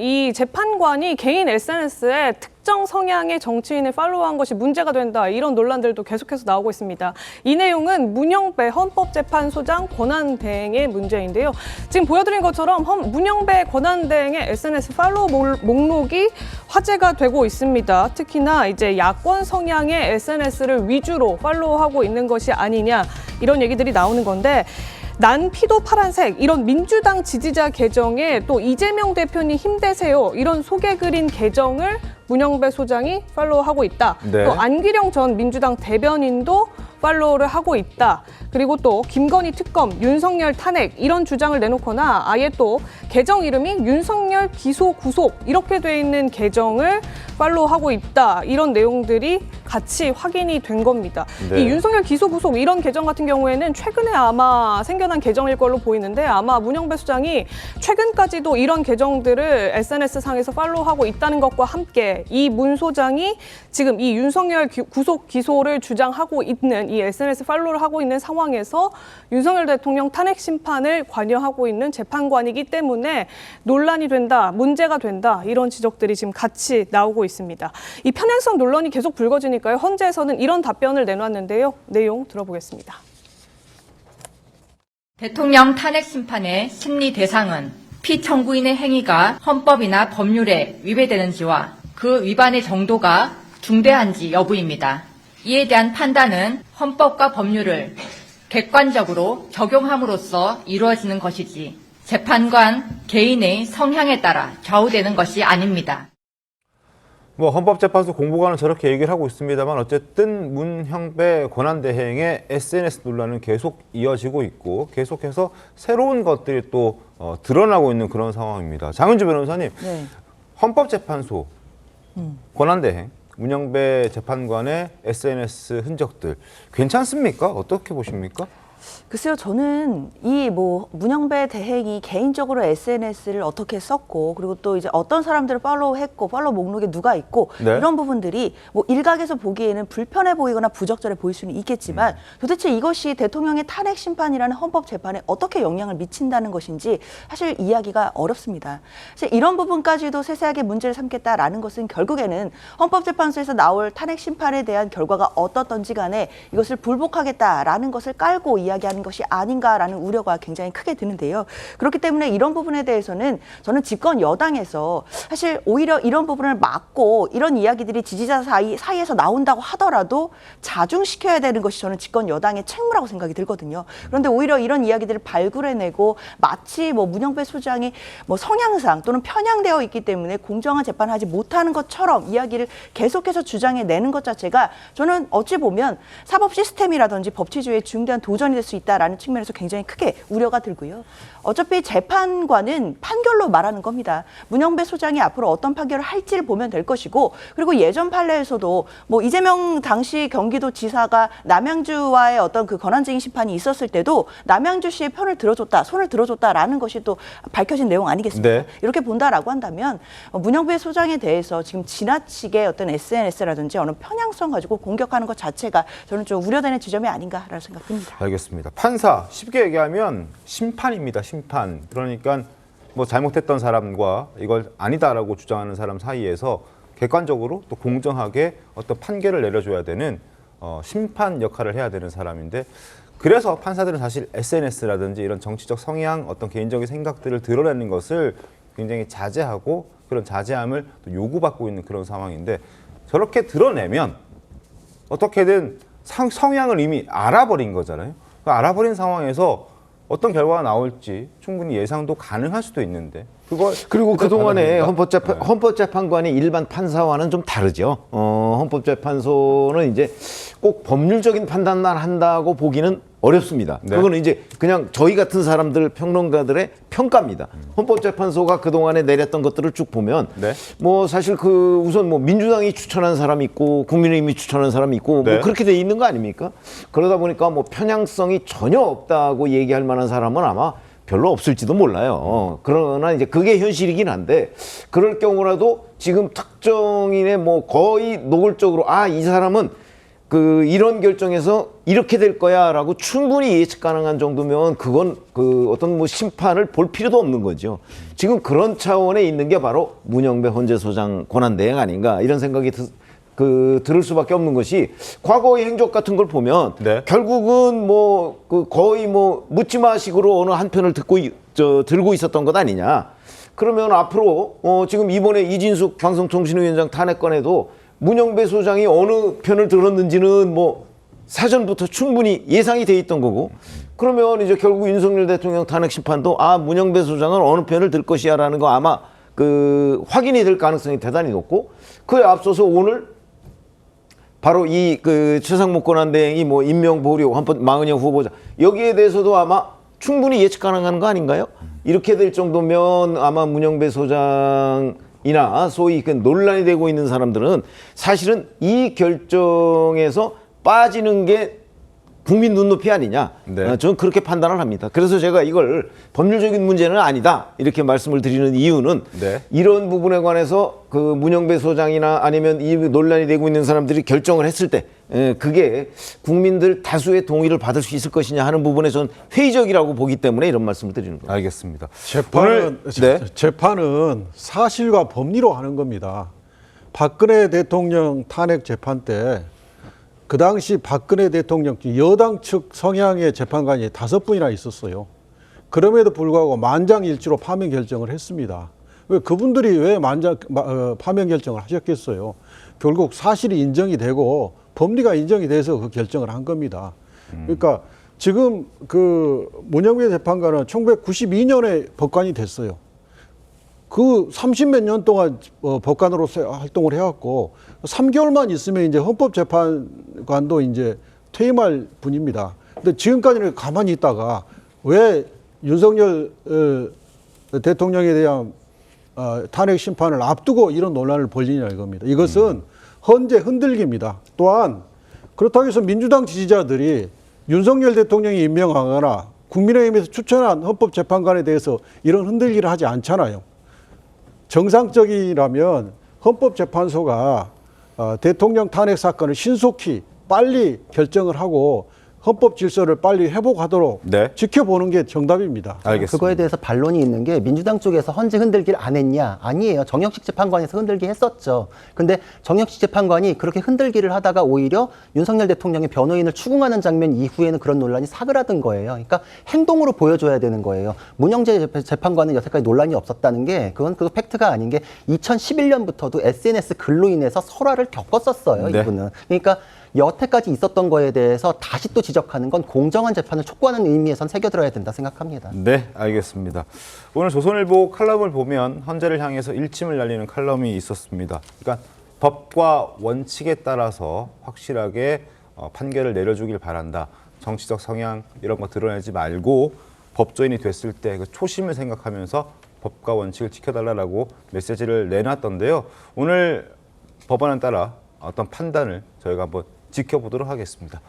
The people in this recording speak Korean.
이 재판관이 개인 SNS에 특정 성향의 정치인을 팔로우한 것이 문제가 된다, 이런 논란들도 계속해서 나오고 있습니다. 이 내용은 문영배 헌법재판소장 권한대행의 문제인데요. 지금 보여드린 것처럼 문영배 권한대행의 SNS 팔로우 목록이 화제가 되고 있습니다. 특히나 이제 야권 성향의 SNS를 위주로 팔로우하고 있는 것이 아니냐, 이런 얘기들이 나오는 건데, 난 피도 파란색, 이런 민주당 지지자 계정에 또 이재명 대표님 힘내세요, 이런 소개 그린 계정을 문영배 소장이 팔로우하고 있다. 네. 또 안기령 전 민주당 대변인도 팔로우를 하고 있다. 그리고 또 김건희 특검, 윤석열 탄핵, 이런 주장을 내놓거나 아예 또 계정 이름이 윤석열 기소 구속 이렇게 돼 있는 계정을 팔로우하고 있다. 이런 내용들이 같이 확인이 된 겁니다. 네. 이 윤석열 기소 구속 이런 계정 같은 경우에는 최근에 아마 생겨난 계정일 걸로 보이는데, 아마 문영배 수장이 최근까지도 이런 계정들을 SNS상에서 팔로우하고 있다는 것과 함께 이 문 소장이 지금 이 윤석열 구속 기소를 주장하고 있는, 이 SNS 팔로우를 하고 있는 상황에서 윤석열 대통령 탄핵 심판을 관여하고 있는 재판관이기 때문에 논란이 된다, 문제가 된다, 이런 지적들이 지금 같이 나오고 있습니다. 이 편향성 논란이 계속 불거지니까요, 헌재에서는 이런 답변을 내놨는데요. 내용 들어보겠습니다. 대통령 탄핵 심판의 심리 대상은 피청구인의 행위가 헌법이나 법률에 위배되는지와 그 위반의 정도가 중대한지 여부입니다. 이에 대한 판단은 헌법과 법률을 객관적으로 적용함으로써 이루어지는 것이지 재판관 개인의 성향에 따라 좌우되는 것이 아닙니다. 뭐 헌법재판소 공보관은 저렇게 얘기를 하고 있습니다만, 어쨌든 문형배 권한대행의 SNS 논란은 계속 이어지고 있고 계속해서 새로운 것들이 또 드러나고 있는 그런 상황입니다. 장은주 변호사님, 네. 헌법재판소 권한대행 문영배 재판관의 SNS 흔적들 괜찮습니까? 어떻게 보십니까? 글쎄요, 저는 이 문영배 대행이 개인적으로 SNS를 어떻게 썼고, 그리고 또 이제 어떤 사람들을 팔로우했고, 팔로우 목록에 누가 있고, 네. 이런 부분들이 일각에서 보기에는 불편해 보이거나 부적절해 보일 수는 있겠지만, 도대체 이것이 대통령의 탄핵 심판이라는 헌법 재판에 어떻게 영향을 미친다는 것인지 사실 이야기가 어렵습니다. 사실 이런 부분까지도 세세하게 문제를 삼겠다라는 것은 결국에는 헌법재판소에서 나올 탄핵 심판에 대한 결과가 어떻든지 간에 이것을 불복하겠다라는 것을 깔고 이야기하는 것이 아닌가라는 우려가 굉장히 크게 드는데요. 그렇기 때문에 이런 부분에 대해서는 저는 집권 여당에서 사실 오히려 이런 부분을 막고, 이런 이야기들이 지지자 사이에서 나온다고 하더라도 자중시켜야 되는 것이 저는 집권 여당의 책무라고 생각이 들거든요. 그런데 오히려 이런 이야기들을 발굴해내고 마치 문영배 소장이 성향상 또는 편향되어 있기 때문에 공정한 재판을 하지 못하는 것처럼 이야기를 계속해서 주장해내는 것 자체가 저는 어찌 보면 사법 시스템이라든지 법치주의에 중대한 도전이 될 수 있다라는 측면에서 굉장히 크게 우려가 들고요. 어차피 재판관은 판결로 말하는 겁니다. 문영배 소장이 앞으로 어떤 판결을 할지를 보면 될 것이고, 그리고 예전 판례에서도 이재명 당시 경기도지사가 남양주와의 어떤 그 권한쟁의 심판이 있었을 때도 남양주 씨의 편을 들어줬다, 손을 들어줬다라는 것이 또 밝혀진 내용 아니겠습니까? 네. 이렇게 본다라고 한다면 문영배 소장에 대해서 지금 지나치게 어떤 SNS라든지 어느 편향성 가지고 공격하는 것 자체가 저는 좀 우려되는 지점이 아닌가라는 생각 듭니다. 알겠습니다. 판사, 쉽게 얘기하면 심판입니다. 심판. 그러니까 잘못했던 사람과 이걸 아니다라고 주장하는 사람 사이에서 객관적으로 또 공정하게 어떤 판결을 내려줘야 되는 심판 역할을 해야 되는 사람인데, 그래서 판사들은 사실 SNS라든지 이런 정치적 성향, 어떤 개인적인 생각들을 드러내는 것을 굉장히 자제하고, 그런 자제함을 또 요구받고 있는 그런 상황인데, 저렇게 드러내면 어떻게든 성향을 이미 알아버린 거잖아요. 알아버린 상황에서 어떤 결과가 나올지 충분히 예상도 가능할 수도 있는데, 그리고 그동안에 받아들인다? 헌법재판관이 일반 판사와는 좀 다르죠. 헌법재판소는 이제 꼭 법률적인 판단만 한다고 보기는 어렵습니다. 네. 그거는 이제 그냥 저희 같은 사람들, 평론가들의 평가입니다. 헌법재판소가 그동안에 내렸던 것들을 쭉 보면 네. 사실 우선 민주당이 추천한 사람이 있고 국민의힘이 추천한 사람이 있고 네. 그렇게 돼 있는 거 아닙니까? 그러다 보니까 편향성이 전혀 없다고 얘기할 만한 사람은 아마 별로 없을지도 몰라요. 그러나 이제 그게 현실이긴 한데, 그럴 경우라도 지금 특정인의 거의 노골적으로 이 사람은 그 이런 결정에서 이렇게 될 거야라고 충분히 예측 가능한 정도면 그건 그 어떤 뭐 심판을 볼 필요도 없는 거죠. 지금 그런 차원에 있는 게 바로 문영배 헌재소장 권한대행 아닌가 이런 생각이 들을 수밖에 없는 것이 과거의 행적 같은 걸 보면 네. 결국은 뭐 그 거의 뭐 묻지마식으로 어느 한 편을 들고 있었던 것 아니냐. 그러면 앞으로 지금 이번에 이진숙 방송통신위원장 탄핵건에도 문영배 소장이 어느 편을 들었는지는 뭐 사전부터 충분히 예상이 돼 있던 거고, 그러면 이제 결국 윤석열 대통령 탄핵 심판도 문영배 소장은 어느 편을 들 것이야라는 거 아마 그 확인이 될 가능성이 대단히 높고, 그에 앞서서 오늘 바로 이 그 최상목 권한대행이 뭐 임명 보류 헌법 망은영 후보자 여기에 대해서도 아마 충분히 예측 가능한 거 아닌가요? 이렇게 될 정도면 아마 문영배 소장이나 소위 그 논란이 되고 있는 사람들은 사실은 이 결정에서 빠지는 게 국민 눈높이 아니냐. 네. 저는 그렇게 판단을 합니다. 그래서 제가 이걸 법률적인 문제는 아니다 이렇게 말씀을 드리는 이유는 네. 이런 부분에 관해서 그 문영배 소장이나 아니면 이 논란이 되고 있는 사람들이 결정을 했을 때 그게 국민들 다수의 동의를 받을 수 있을 것이냐 하는 부분에 저는 회의적이라고 보기 때문에 이런 말씀을 드리는 거예요. 알겠습니다. 재판은 사실과 법리로 하는 겁니다. 박근혜 대통령 탄핵 재판 때 그 당시 박근혜 대통령 여당 측 성향의 재판관이 5분이나 있었어요. 그럼에도 불구하고 만장일치로 파면 결정을 했습니다. 왜 그분들이 왜 파면 결정을 하셨겠어요? 결국 사실이 인정이 되고 법리가 인정이 돼서 그 결정을 한 겁니다. 그러니까 지금 그 문영배 재판관은 1992년에 법관이 됐어요. 그 30몇 년 동안 법관으로서 활동을 해왔고 3개월만 있으면 이제 헌법재판관도 이제 퇴임할 분입니다. 근데 지금까지는 가만히 있다가 왜 윤석열 대통령에 대한 탄핵 심판을 앞두고 이런 논란을 벌이냐 이겁니다. 이것은 헌재 흔들기입니다. 또한 그렇다고 해서 민주당 지지자들이 윤석열 대통령이 임명하거나 국민의힘에서 추천한 헌법재판관에 대해서 이런 흔들기를 하지 않잖아요. 정상적이라면 헌법재판소가 대통령 탄핵 사건을 신속히 빨리 결정을 하고 헌법 질서를 빨리 회복하도록 네. 지켜보는 게 정답입니다. 알겠습니다. 그거에 대해서 반론이 있는 게 민주당 쪽에서 헌재 흔들기를 안 했냐? 아니에요. 정혁식 재판관에서 흔들기 했었죠. 근데 정혁식 재판관이 그렇게 흔들기를 하다가 오히려 윤석열 대통령의 변호인을 추궁하는 장면 이후에는 그런 논란이 사그라든 거예요. 그러니까 행동으로 보여줘야 되는 거예요. 문영재 재판관은 여태까지 논란이 없었다는 게 그건 그 팩트가 아닌 게 2011년부터도 SNS 글로 인해서 설화를 겪었었어요. 네. 이분은. 그러니까 여태까지 있었던 거에 대해서 다시 또 지적하는 건 공정한 재판을 촉구하는 의미에선 새겨들어야 된다 생각합니다. 네, 알겠습니다. 오늘 조선일보 칼럼을 보면 헌재를 향해서 일침을 날리는 칼럼이 있었습니다. 그러니까 법과 원칙에 따라서 확실하게 판결을 내려주길 바란다. 정치적 성향 이런 거 드러내지 말고 법조인이 됐을 때 그 초심을 생각하면서 법과 원칙을 지켜달라고 메시지를 내놨던데요. 오늘 법안에 따라 어떤 판단을 저희가 한번 지켜보도록 하겠습니다.